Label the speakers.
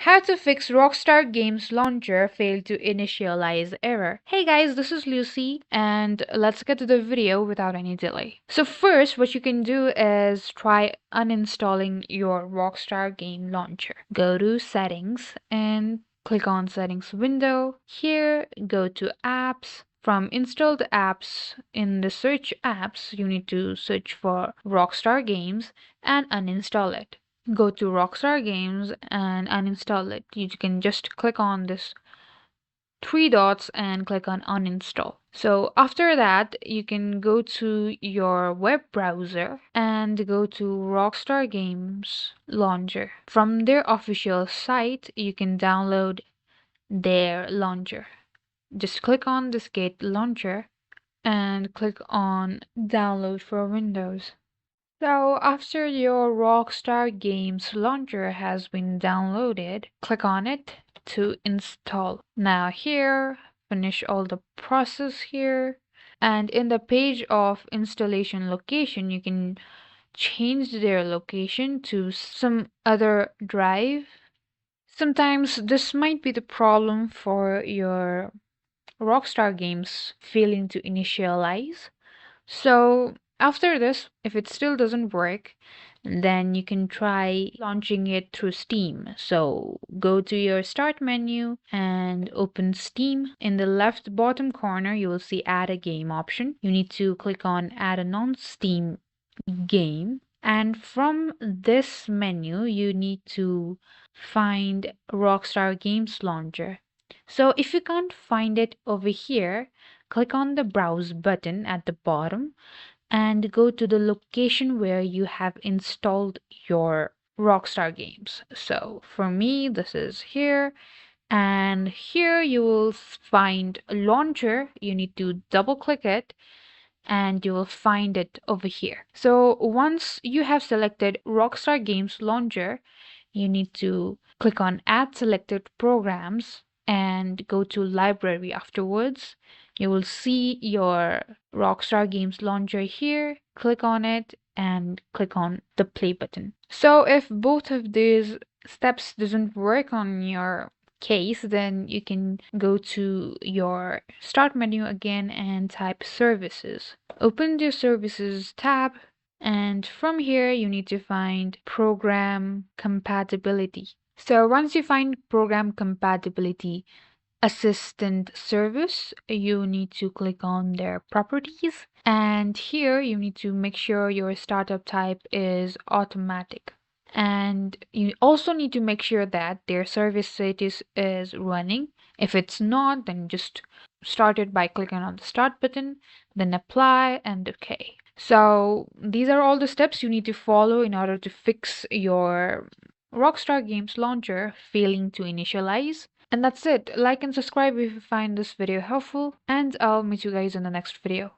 Speaker 1: How to fix Rockstar Games Launcher failed to initialize error. Hey guys, this is Lucy and let's get to the video without any delay. So first, what you can do is try uninstalling your Rockstar Game Launcher. Go to Settings and click on Settings window. Here, go to Apps. From installed apps, in the search apps, you need to search for Rockstar Games and uninstall it. Go to Rockstar Games and uninstall it. You can just click on this three dots and click on uninstall. So after that, you can go to your web browser and go to Rockstar Games Launcher. From their official site, you can download their launcher. Just click on this Get Launcher and click on Download for Windows. So after your Rockstar Games Launcher has been downloaded, click on it to install. Now here, finish all the process here. And in the page of installation location, you can change their location to some other drive. Sometimes this might be the problem for your Rockstar games failing to initialize. So after this, if it still doesn't work, then you can try launching it through Steam. So go to your start menu and open Steam. In the left bottom corner, you will see add a game option. You need to click on add a non-Steam game. And from this menu, you need to find Rockstar Games Launcher. So if you can't find it over here, click on the browse button at the bottom and go to the location where you have installed your Rockstar games. So for me, this is here. And here you will find a launcher. You need to double click it and you will find it over here. So once you have selected Rockstar Games Launcher, you need to click on Add Selected Programs and go to Library afterwards. You will see your Rockstar Games Launcher here. Click on it and click on the play button. So if both of these steps doesn't work on your case, then you can go to your start menu again and type services. Open the services tab, and from here you need to find program compatibility. So once you find program compatibility assistant service, you need to click on their properties, and here you need to make sure your startup type is automatic. And you also need to make sure that their service status is running. If it's not, then just start it by clicking on the start button, then apply and OK. So these are all the steps you need to follow in order to fix your Rockstar Games Launcher failing to initialize. And that's it. Like and subscribe if you find this video helpful, and I'll meet you guys in the next video.